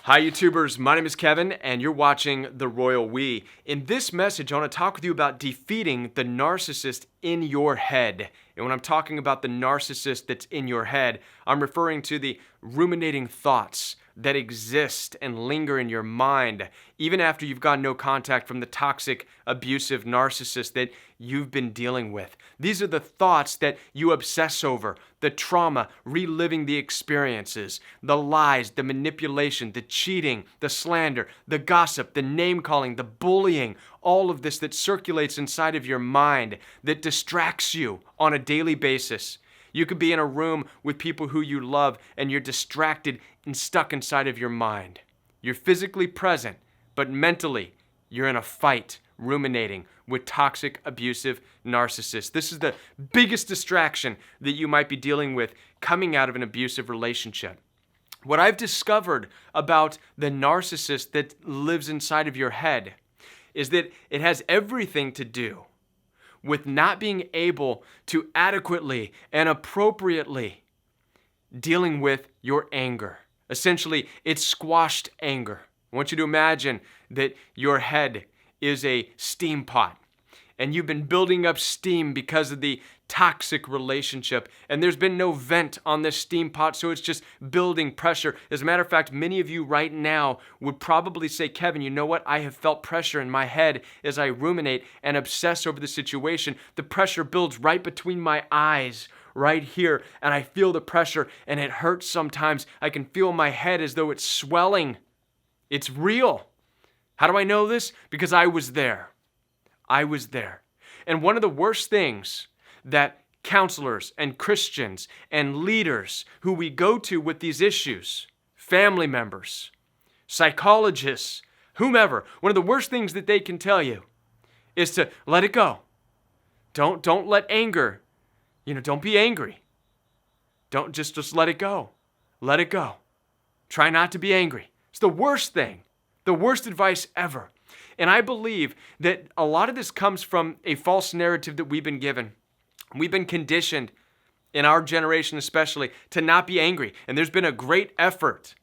Hi YouTubers, my name is Kevin and you're watching The Royal We. In this message, I want to talk with you about defeating the narcissist in your head. And when I'm talking about the narcissist that's in your head, I'm referring to the ruminating thoughts that exist and linger in your mind, even after you've got no contact from the toxic, abusive narcissist that you've been dealing with. These are the thoughts that you obsess over, the trauma, reliving the experiences, the lies, the manipulation, the cheating, the slander, the gossip, the name-calling, the bullying, all of this that circulates inside of your mind that distracts you on a daily basis. You could be in a room with people who you love and you're distracted and stuck inside of your mind. You're physically present, but mentally you're in a fight, ruminating with toxic, abusive narcissists. This is the biggest distraction that you might be dealing with coming out of an abusive relationship. What I've discovered about the narcissist that lives inside of your head is that it has everything to do with not being able to adequately and appropriately dealing with your anger. Essentially, it's squashed anger. I want you to imagine that your head is a steam pot and you've been building up steam because of the toxic relationship, and there's been no vent on this steam pot, so it's just building pressure. As a matter of fact, many of you right now would probably say, Kevin, you know what? I have felt pressure in my head as I ruminate and obsess over the situation. The pressure builds right between my eyes, right here, and I feel the pressure, and it hurts sometimes. I can feel my head as though it's swelling. It's real. How do I know this? Because I was there. I was there. And one of the worst things that counselors and Christians and leaders who we go to with these issues, family members, psychologists, whomever, one of the worst things that they can tell you is to let it go. Don't let anger, don't be angry. Don't just let it go. Let it go. Try not to be angry. It's the worst thing, the worst advice ever. And I believe that a lot of this comes from a false narrative that we've been given. We've been conditioned, in our generation especially, to not be angry. And there's been a great effort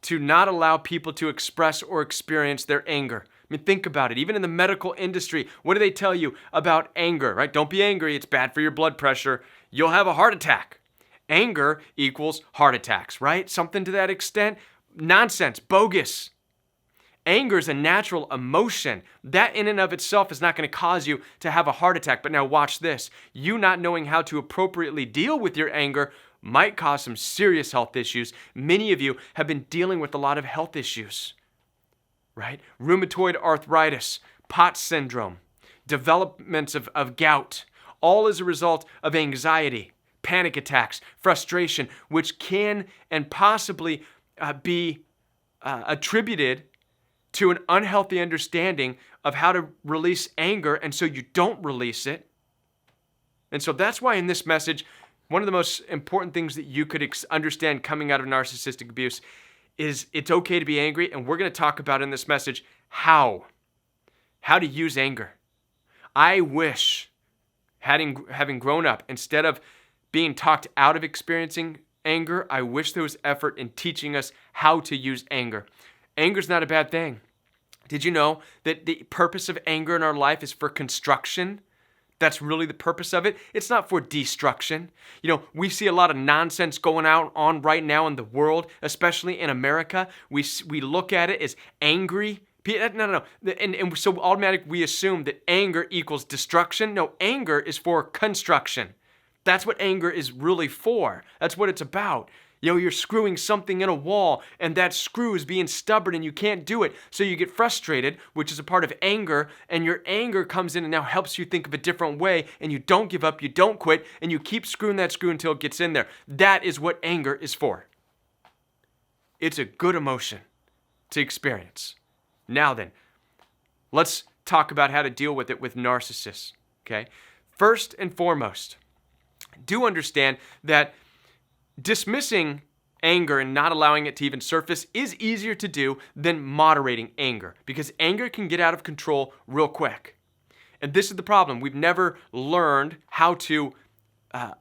to not allow people to express or experience their anger. I mean, think about it. Even in the medical industry, what do they tell you about anger, right? Don't be angry. It's bad for your blood pressure. You'll have a heart attack. Anger equals heart attacks, right? Something to that extent. Nonsense, bogus. Anger is a natural emotion. That in and of itself is not going to cause you to have a heart attack. But now watch this. You not knowing how to appropriately deal with your anger might cause some serious health issues. Many of you have been dealing with a lot of health issues, right? Rheumatoid arthritis, POTS syndrome, developments of gout, all as a result of anxiety, panic attacks, frustration, which can and possibly be attributed to an unhealthy understanding of how to release anger, and so you don't release it. And so that's why in this message, one of the most important things that you could understand coming out of narcissistic abuse is it's okay to be angry, and we're going to talk about in this message how to use anger. I wish, having grown up, instead of being talked out of experiencing anger, I wish there was effort in teaching us how to use anger. Anger's not a bad thing. Did you know that the purpose of anger in our life is for construction? That's really the purpose of it. It's not for destruction. We see a lot of nonsense going on right now in the world, especially in America. We look at it as angry. No. And so automatically we assume that anger equals destruction. No, anger is for construction. That's what anger is really for. That's what it's about. You're screwing something in a wall and that screw is being stubborn and you can't do it. So you get frustrated, which is a part of anger, and your anger comes in and now helps you think of a different way, and you don't give up, you don't quit, and you keep screwing that screw until it gets in there. That is what anger is for. It's a good emotion to experience. Now then, let's talk about how to deal with it with narcissists, okay? First and foremost, do understand that dismissing anger and not allowing it to even surface is easier to do than moderating anger, because anger can get out of control real quick. And this is the problem. We've never learned how to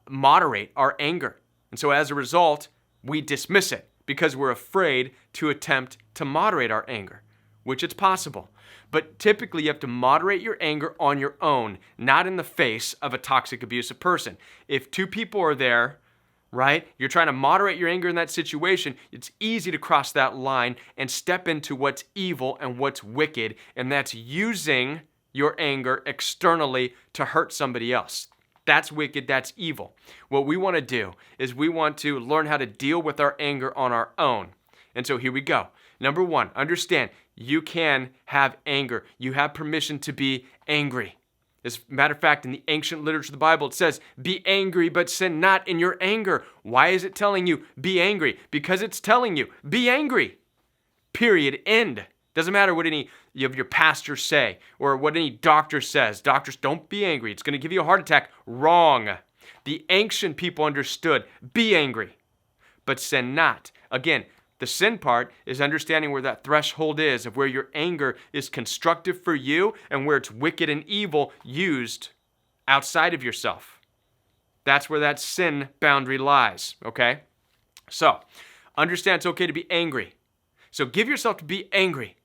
moderate our anger. And so as a result, we dismiss it because we're afraid to attempt to moderate our anger, which it's possible. But typically you have to moderate your anger on your own, not in the face of a toxic, abusive person. If two people are there, right, you're trying to moderate your anger in that situation, it's easy to cross that line and step into what's evil and what's wicked, and that's using your anger externally to hurt somebody else. That's wicked, that's evil. What we want to do is we want to learn how to deal with our anger on our own. And so here we go. Number one, understand you can have anger. You have permission to be angry. As a matter of fact, in the ancient literature of the Bible, it says, be angry, but sin not in your anger. Why is it telling you, be angry? Because it's telling you, be angry. Period. End. Doesn't matter what any of your pastors say or what any doctor says. Doctors, don't be angry. It's going to give you a heart attack. Wrong. The ancient people understood, be angry, but sin not. Again, the sin part is understanding where that threshold is of where your anger is constructive for you and where it's wicked and evil used outside of yourself. That's where that sin boundary lies, okay? So, understand it's okay to be angry. So give yourself to be angry.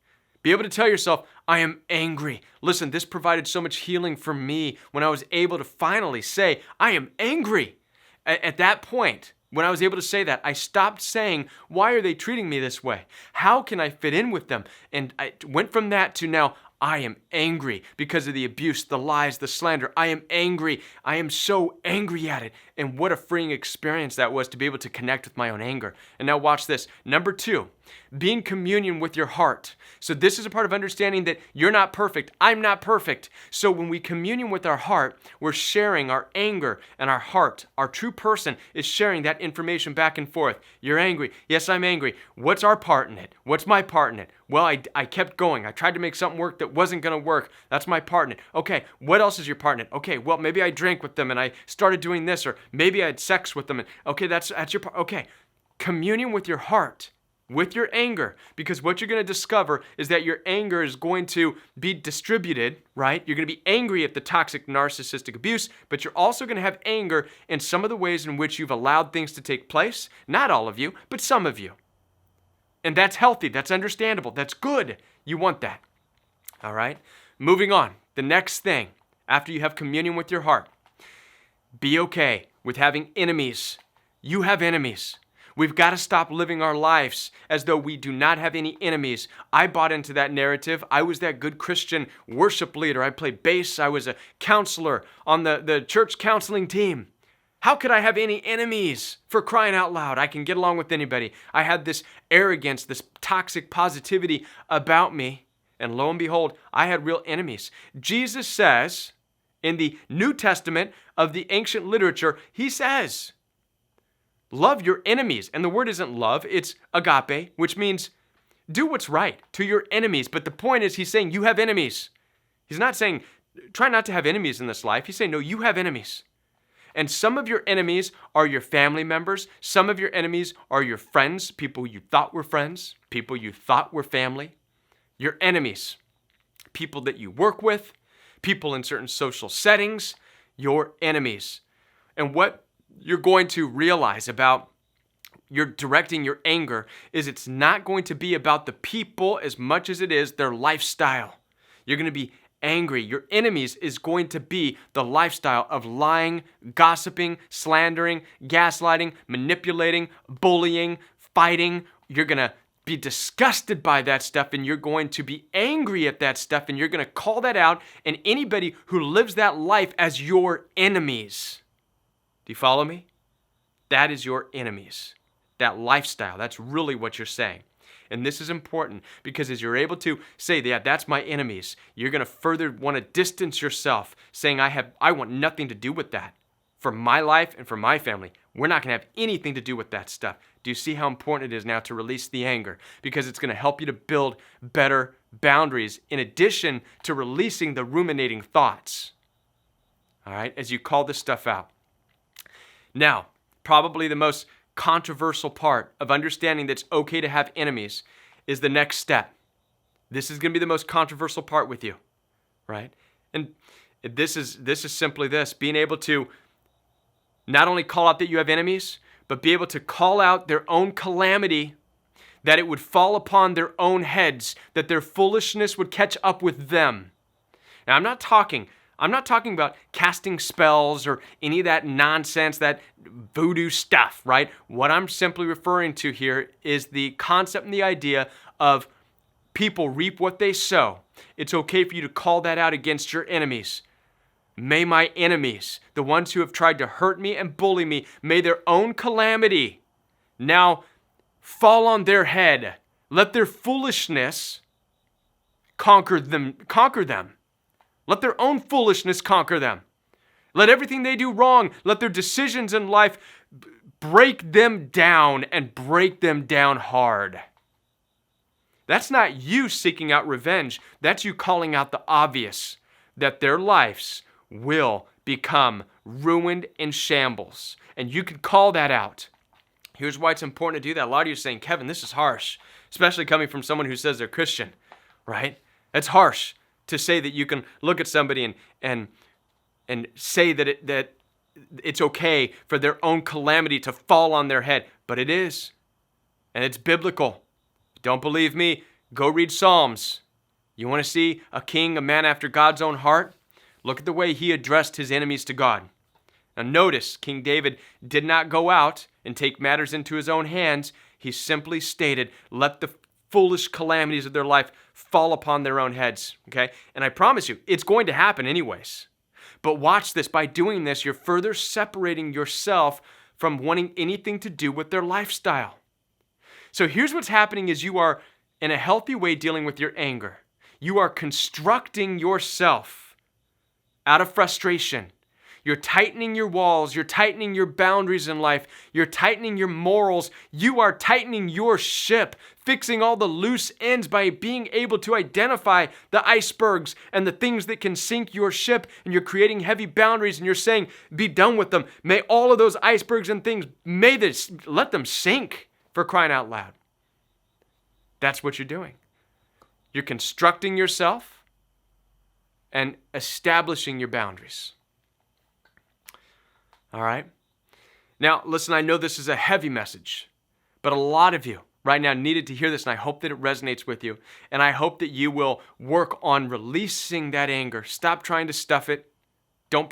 Be able to tell yourself, I am angry. Listen, this provided so much healing for me when I was able to finally say, I am angry. At that point, when I was able to say that, I stopped saying, why are they treating me this way? How can I fit in with them? And I went from that to now, I am angry because of the abuse, the lies, the slander. I am angry. I am so angry at it. And what a freeing experience that was to be able to connect with my own anger. And now watch this. Number two, be in communion with your heart. So this is a part of understanding that you're not perfect. I'm not perfect. So when we communion with our heart, we're sharing our anger and our heart. Our true person is sharing that information back and forth. You're angry. Yes, I'm angry. What's our part in it? What's my part in it? Well, I kept going. I tried to make something work that wasn't going to work. That's my part in it. Okay, what else is your part in it? Okay, well, maybe I drank with them and I started doing this, or maybe I had sex with them. And okay, that's your part. Okay, communion with your heart, with your anger, because what you're going to discover is that your anger is going to be distributed, right? You're going to be angry at the toxic narcissistic abuse, but you're also going to have anger in some of the ways in which you've allowed things to take place. Not all of you, but some of you. And that's healthy. That's understandable. That's good. You want that. All right? Moving on. The next thing, after you have communion with your heart, be okay with having enemies. You have enemies. We've got to stop living our lives as though we do not have any enemies. I bought into that narrative. I was that good Christian worship leader. I played bass. I was a counselor on the church counseling team. How could I have any enemies? For crying out loud, I can get along with anybody. I had this arrogance, this toxic positivity about me, and lo and behold, I had real enemies. Jesus says in the New Testament of the ancient literature, he says, love your enemies. And the word isn't love, it's agape, which means do what's right to your enemies. But the point is, he's saying you have enemies. He's not saying try not to have enemies in this life. He's saying, no, you have enemies. And some of your enemies are your family members. Some of your enemies are your friends, people you thought were friends, people you thought were family. Your enemies, people that you work with, people in certain social settings, your enemies. And what you're going to realize about you're directing your anger is it's not going to be about the people as much as it is their lifestyle. You're going to be angry. Your enemies is going to be the lifestyle of lying, gossiping, slandering, gaslighting, manipulating, bullying, fighting. You're going to be disgusted by that stuff, and you're going to be angry at that stuff, and you're going to call that out, and anybody who lives that life as your enemies. Do you follow me? That is your enemies. That lifestyle, that's really what you're saying. And this is important because as you're able to say, yeah, that's my enemies, you're going to further want to distance yourself, saying, I want nothing to do with that. For my life and for my family, we're not going to have anything to do with that stuff. Do you see how important it is now to release the anger? Because it's going to help you to build better boundaries in addition to releasing the ruminating thoughts. All right, as you call this stuff out. Now, probably the most controversial part of understanding that it's okay to have enemies is the next step. This is going to be the most controversial part with you, right? And this is simply this, being able to not only call out that you have enemies, but be able to call out their own calamity, that it would fall upon their own heads, that their foolishness would catch up with them. Now, I'm not talking about casting spells or any of that nonsense, that voodoo stuff, right? What I'm simply referring to here is the concept and the idea of people reap what they sow. It's okay for you to call that out against your enemies. May my enemies, the ones who have tried to hurt me and bully me, may their own calamity now fall on their head. Let their foolishness conquer them. Let their own foolishness conquer them. Let everything they do wrong, let their decisions in life break them down and break them down hard. That's not you seeking out revenge. That's you calling out the obvious, that their lives will become ruined in shambles. And you can call that out. Here's why it's important to do that. A lot of you are saying, Kevin, this is harsh, especially coming from someone who says they're Christian, right? It's harsh to say that you can look at somebody and say that it's okay for their own calamity to fall on their head. But it is. And it's biblical. Don't believe me? Go read Psalms. You want to see a king, a man after God's own heart? Look at the way he addressed his enemies to God. Now notice, King David did not go out and take matters into his own hands. He simply stated, let the foolish calamities of their life fall upon their own heads. Okay? And I promise you, it's going to happen anyways. But watch this. By doing this, you're further separating yourself from wanting anything to do with their lifestyle. So here's what's happening is you are, in a healthy way, dealing with your anger. You are constructing yourself out of frustration. You're tightening your walls. You're tightening your boundaries in life. You're tightening your morals. You are tightening your ship, fixing all the loose ends by being able to identify the icebergs and the things that can sink your ship. And you're creating heavy boundaries and you're saying, be done with them. May all of those icebergs and things, let them sink, for crying out loud. That's what you're doing. You're constructing yourself and establishing your boundaries. All right? Now, listen, I know this is a heavy message, but a lot of you right now needed to hear this, and I hope that it resonates with you, and I hope that you will work on releasing that anger. Stop trying to stuff it. Stop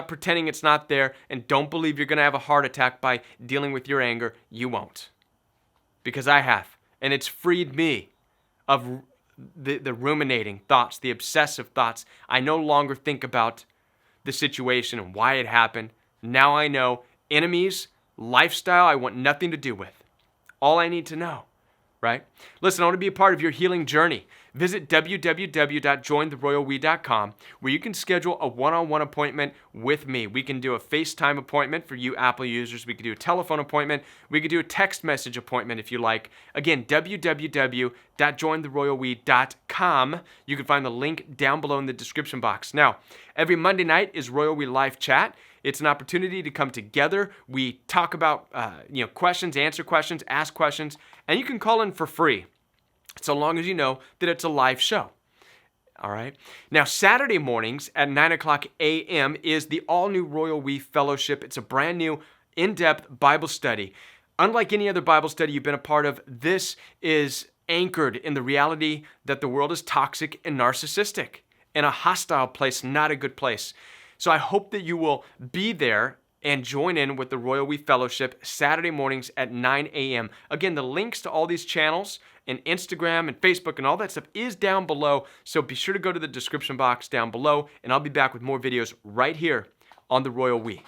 pretending it's not there, and don't believe you're going to have a heart attack by dealing with your anger. You won't. Because I have, and it's freed me of the ruminating thoughts, the obsessive thoughts. I no longer think about the situation and why it happened. Now I know enemies, lifestyle, I want nothing to do with. All I need to know, right? Listen, I want to be a part of your healing journey. Visit www.jointheroyalwe.com where you can schedule a one-on-one appointment with me. We can do a FaceTime appointment for you Apple users. We can do a telephone appointment. We can do a text message appointment if you like. Again, www.jointheroyalwe.com. You can find the link down below in the description box. Now, every Monday night is Royal We Live Chat. It's an opportunity to come together. We talk about questions, answer questions, ask questions, and you can call in for free, so long as you know that it's a live show. All right. Now, Saturday mornings at 9 o'clock a.m. is the all-new Royal We Fellowship. It's a brand new, in-depth Bible study. Unlike any other Bible study you've been a part of, this is anchored in the reality that the world is toxic and narcissistic, in a hostile place, not a good place. So I hope that you will be there and join in with the Royal We Fellowship Saturday mornings at 9 a.m. Again, the links to all these channels and Instagram and Facebook and all that stuff is down below. So be sure to go to the description box down below, and I'll be back with more videos right here on the Royal We.